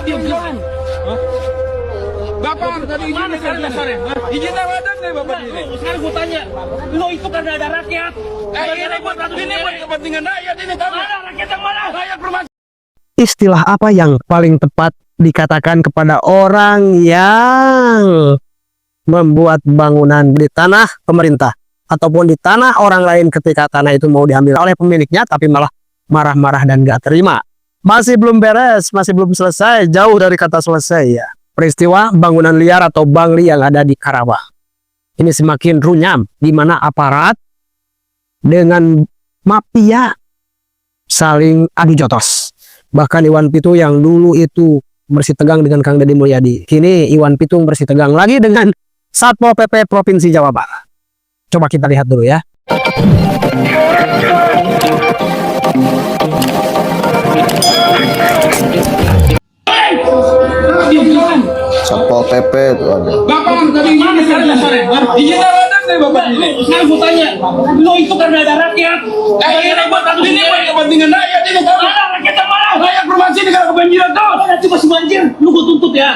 Jangan. Bapak tadi izin dasarnya. Izin ada nggak Bapak ini? Sekarang gue tanya, lo itu karena ada rakyat. Ini buat kepentingan rakyat ini tahu. Mana rakyat yang mana? Rakyat permasalahan. Istilah apa yang paling tepat dikatakan kepada orang yang membuat bangunan di tanah pemerintah ataupun di tanah orang lain ketika tanah itu mau diambil oleh pemiliknya tapi malah marah-marah dan gak terima? Masih belum beres, masih belum selesai, jauh dari kata selesai ya. Peristiwa bangunan liar atau bangli yang ada di Karawang ini semakin runyam, di mana aparat dengan mafia saling adu jotos. Bahkan Iwan Pitung yang dulu itu bersih tegang dengan Kang Deddy Mulyadi, kini Iwan Pitung bersih tegang lagi dengan Satpol PP Provinsi Jawa Barat. Coba kita lihat dulu ya. Satpol PP itu ada. Bapak tadi izin dasarnya. Izin ada nggak Bapak ini? Sekarang gue tanya, lo itu karena ada rakyat. Ini buat kepentingan rakyat ini tahu. Mana rakyat yang mana? Rakyat permasalahan ini kalau kebanjiran tuh. Nanti masih banjir, lu gue tuntut ya.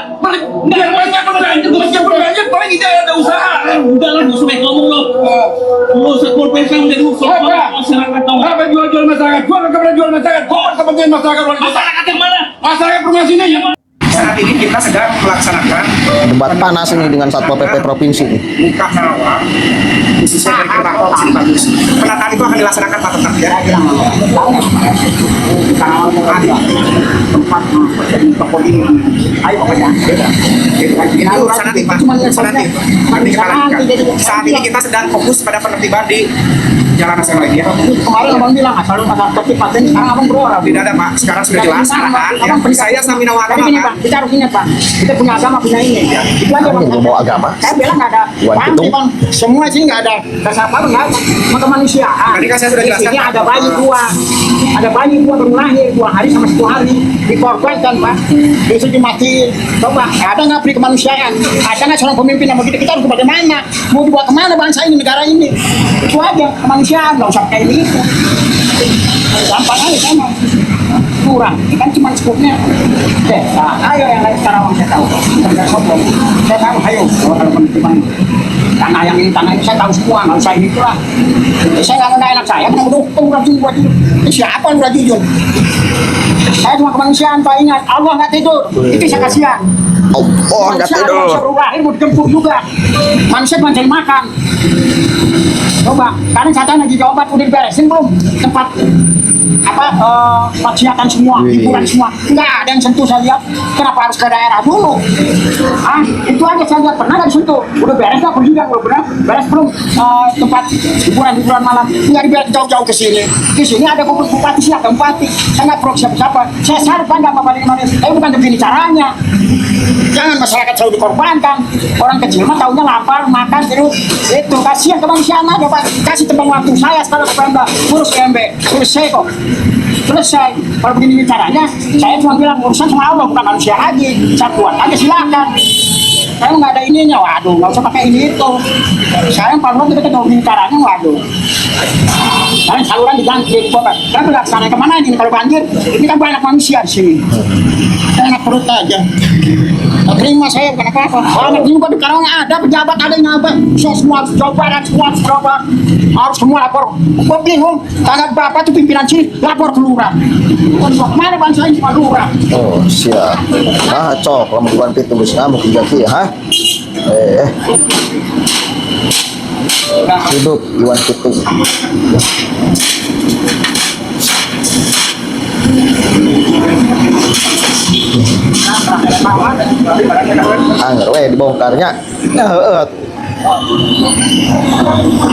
Biar banyak berbanjir paling tidak ada usaha. Udah lah, gue sampai ngomong lo. Lo Satpol PP menjadi musuh masyarakat tau. Apa jual masyarakat? Gua nggak pernah jual masyarakat. Gua kepentingan masyarakat. Masyarakat yang mana? Masyarakat permasalahan ini. Saat ini kita sedang melaksanakan Debat panas ini dengan Satpol PP Provinsi. Muka Karawang, khususnya dari Kerbau sini bagus. Penataan itu akan dilaksanakan Pak tetap ya. Karawang ada tempat jadi toko ini. Ayo pokoknya. Itu urusan nanti Pak. Urusan nanti. Nanti kita lanjutkan. Saat ini kita sedang fokus pada penertiban di Jalan Nasional ini ya. Kemarin abang bilang asal masalah tertib paten, sekarang abang berorang. Tidak ada Pak. Sekarang sudah jelas arahan. Ya. Saya Samina Wata Tapi ini Pak, kita harus ingat Pak, kita punya agama, punya ini. Itu aja Bang. Ini bawa agama. Saya bilang nggak ada. Iwan Paham Pitung. sih Bang, semua sih nggak ada. Dasar apa nggak ada. Cuma kemanusiaan. Tadi kan saya sudah Di jelaskan, sini Pak. ada bayi dua, baru lahir 2 hari sama 1 hari dikorbankan Pak. Besok dimatiin. Coba ada nggak pri kemanusiaan? Ada nggak seorang pemimpin yang begitu? Kita harus bagaimana? Mau dibawa kemana bangsa ini, negara ini? Itu aja kemanusiaan, nggak usah kayak gitu. Gampang aja sama. Kurang, kan cuma cukupnya. Nah, ayo yang lain sekarang saya tahu. Saya tahu, ayo kalau penertiban tanah yang ini, tanah ini saya tahu semua, nggak usah ini itulah. Saya nggak enak saya, kenapa dukung udah buat itu? Siapa yang udah jujur? Saya cuma kemanusiaan Pak, ingat Allah nggak tidur, itu saya kasihan. Oh, nggak tidur. Lahir mau dijemput juga, manusia cuma cari makan. Coba, karena saya tanya di Jawa Barat udah diberesin belum tempat maksiatan semua, hiburan semua, nggak ada yang sentuh saya lihat. Kenapa harus ke daerah dulu? Itu aja saya lihat, pernah nggak disentuh? Udah beres nggak pergi udah beres, beres belum tempat hiburan malam? Nggak diberes jauh-jauh ke sini. Di sini ada bupati, siapa bupati? Saya nggak pro siapa-siapa. Saya sadar nggak apa-apa di Indonesia, tapi bukan begini caranya. Jangan masyarakat selalu dikorbankan. Orang kecil mah taunya lapar, makan terus. Itu kasihan kemanusiaan aja Pak. Kasih tembang waktu saya sekarang ke Pemda, urus PMB, selesai kok. Selesai. Kalau begini caranya, saya cuma bilang urusan sama Allah, bukan manusia lagi. Saya buat aja silakan. Saya nggak ada ininya, waduh, nggak usah pakai ini itu. Saya kalau kita tahu begini caranya, waduh. Saya saluran diganti, coba. Saya nggak kesana kemana ini kalau banjir? Ini kan banyak manusia di sini. Saya enak perut aja. Terima saya bukan apa-apa. Banyak juga di Karawang ada pejabat, ada yang apa? Semua Jawa Barat, semua harus semua lapor. Gue bingung. Tanggal berapa tuh pimpinan sini lapor ke lurah. Mana bangsa ini cuma lurah? Oh, siap. Ah, cok, lama Iwan Pitung geus ngamuk jadi ya, ha? Hidup Iwan Pitung. Angger we dibongkarnya.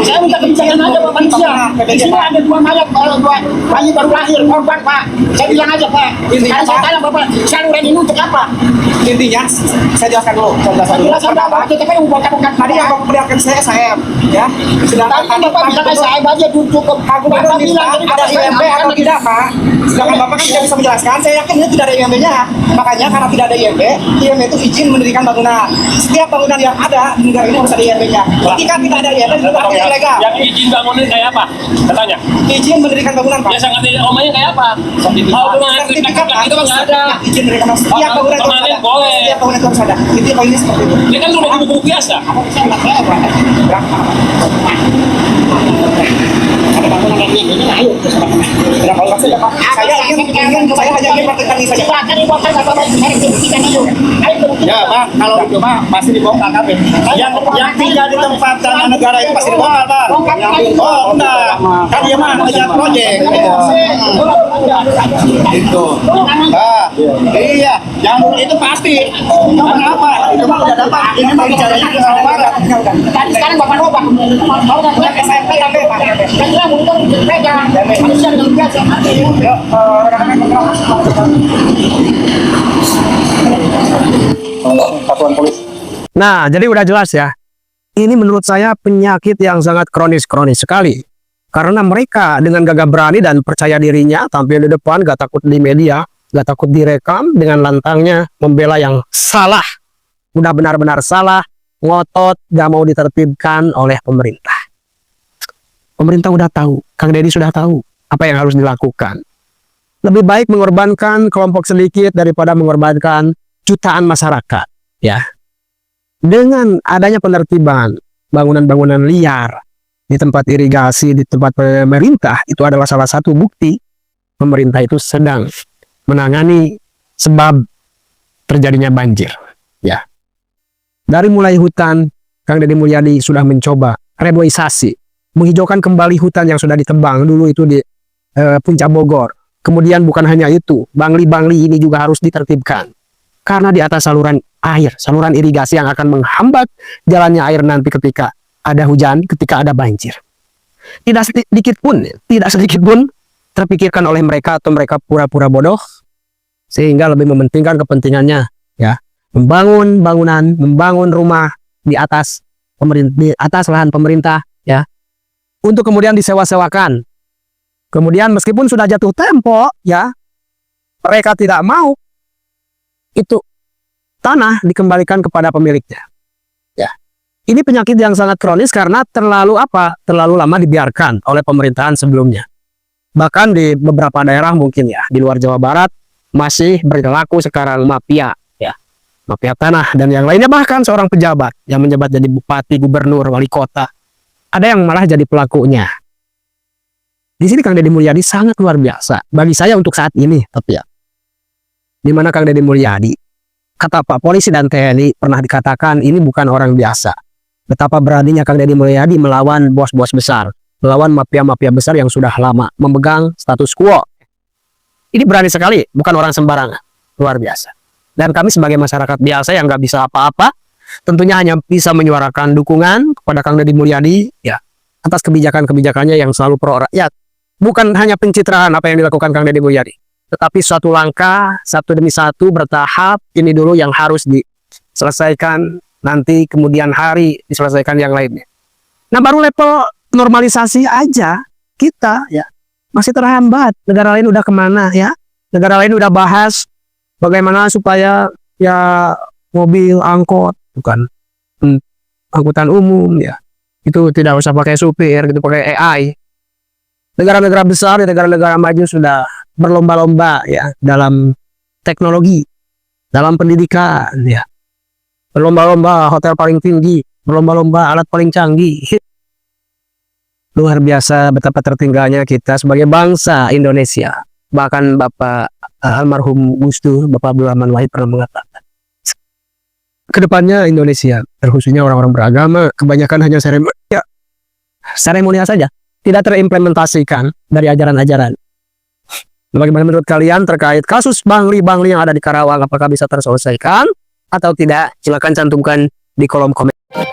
Saya minta kebijakan aja Pak manusia. Di sini ada 2 mayat, 2 bayi baru lahir, korban Pak. Saya bilang aja Pak. Sekarang saya tanya Bapak, saluran ini untuk apa? intinya saya jelaskan dulu. Jelaskan Bapak, kita kan bukan Tadi yang memperlihatkan saya ya. Sedangkan tadi Bapak bilang saya aja duduk ke Bapak bilang tadi ada IMB atau tidak Pak? Sedangkan Bapak kan tidak bisa menjelaskan. Saya yakin ini tidak ada IMB-nya. Makanya karena tidak ada IMB itu izin mendirikan bangunan. Setiap bangunan yang ada di negara ini harus ada IMB. RW-nya. Ketika tidak ada IRW itu artinya ilegal. Yang izin bangunan kayak apa? Katanya. Izin mendirikan bangunan, Pak. Ya sangat omanya kayak apa? Kalau pengen Sertifikat, Pak. itu kan nggak ada. Izin mendirikan bangunan. Setiap bangunan itu harus Permanen ada. boleh. Setiap bangunan itu harus ada. Itu yang ini seperti itu. Ini kan udah di buku biasa. Saya nggak tahu, Pak. Ada bangunan yang ini, ayo. Berapa orang saja, Pak? Saya hanya ingin melakukan ini saja. Ya, Pak, kalau itu Pak pasti dibongkar KP. Yang tinggal di tempat tanah negara itu pasti dibongkar, Pak. Oh, enggak. Kan dia mah ngejar proyek. Itu. Ah, iya. Yang itu pasti. Karena apa? Itu mah udah dapat. Ini mah bicaranya ke Jawa Barat. Tadi sekarang Bapak lupa. Mau nggak punya SMP KP, Pak? Kan dia mau pegang. Manusia dengan biasa. Satuan polisi. Nah, jadi udah jelas ya. Ini menurut saya penyakit yang sangat kronis sekali. Karena mereka dengan gagah berani dan percaya dirinya tampil di depan, gak takut di media, gak takut direkam, dengan lantangnya membela yang salah. Udah benar-benar salah, ngotot, gak mau ditertibkan oleh pemerintah. Pemerintah udah tahu, Kang Deddy sudah tahu apa yang harus dilakukan. Lebih baik mengorbankan kelompok sedikit daripada mengorbankan jutaan masyarakat, ya. Dengan adanya penertiban bangunan-bangunan liar di tempat irigasi, di tempat pemerintah, itu adalah salah satu bukti pemerintah itu sedang menangani sebab terjadinya banjir, ya. Dari mulai hutan, Kang Deddy Mulyadi sudah mencoba reboisasi, menghijaukan kembali hutan yang sudah ditebang dulu itu di Puncak Bogor. Kemudian bukan hanya itu, bangli-bangli ini juga harus ditertibkan. Karena di atas saluran air, saluran irigasi yang akan menghambat jalannya air nanti ketika ada hujan, ketika ada banjir. Tidak sedikit pun terpikirkan oleh mereka atau mereka pura-pura bodoh, sehingga lebih mementingkan kepentingannya, ya, membangun bangunan, membangun rumah di atas lahan pemerintah, ya, untuk kemudian disewa-sewakan. Kemudian meskipun sudah jatuh tempo, ya, mereka tidak mau itu tanah dikembalikan kepada pemiliknya. Ya. Ini penyakit yang sangat kronis karena terlalu lama dibiarkan oleh pemerintahan sebelumnya. Bahkan di beberapa daerah mungkin ya, di luar Jawa Barat masih berlaku sekarang mafia, ya. Mafia tanah dan yang lainnya, bahkan seorang pejabat yang menjabat jadi bupati, gubernur, wali kota. Ada yang malah jadi pelakunya. Di sini Kang Deddy Mulyadi sangat luar biasa bagi saya untuk saat ini, tapi ya. Di mana Kang Deddy Mulyadi, kata Pak Polisi dan TNI pernah dikatakan ini bukan orang biasa. Betapa beraninya Kang Deddy Mulyadi melawan bos-bos besar, melawan mafia-mafia besar yang sudah lama memegang status quo. Ini berani sekali, bukan orang sembarangan, luar biasa. Dan kami sebagai masyarakat biasa yang nggak bisa apa-apa, tentunya hanya bisa menyuarakan dukungan kepada Kang Deddy Mulyadi, ya, atas kebijakan-kebijakannya yang selalu pro rakyat. Bukan hanya pencitraan apa yang dilakukan Kang Deddy Mulyadi, tetapi suatu langkah, satu demi satu, bertahap. Ini dulu yang harus diselesaikan, nanti kemudian hari diselesaikan yang lainnya. Nah, baru level normalisasi aja kita, ya, masih terhambat. Negara lain udah kemana, ya? Negara lain udah bahas bagaimana supaya, ya, mobil, angkot, bukan angkutan umum, ya, itu tidak usah pakai supir, gitu, pakai AI. Negara-negara besar, negara-negara maju sudah berlomba-lomba, ya, dalam teknologi, dalam pendidikan, ya, berlomba-lomba hotel paling tinggi, berlomba-lomba alat paling canggih. Luar biasa betapa tertinggalnya kita sebagai bangsa Indonesia. Bahkan Bapak almarhum Gus Dur, Bapak Abdul Rahman Wahid pernah mengatakan, kedepannya Indonesia, terkhususnya orang-orang beragama, kebanyakan hanya seremonial saja, tidak terimplementasikan dari ajaran-ajaran. Bagaimana menurut kalian terkait kasus bangli-bangli yang ada di Karawang? Apakah bisa terselesaikan atau tidak? Silakan cantumkan di kolom komentar.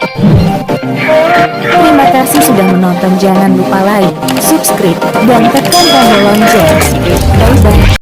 Terima kasih sudah menonton. Jangan lupa like, subscribe, dan tekan tombol lonceng. Bye-bye.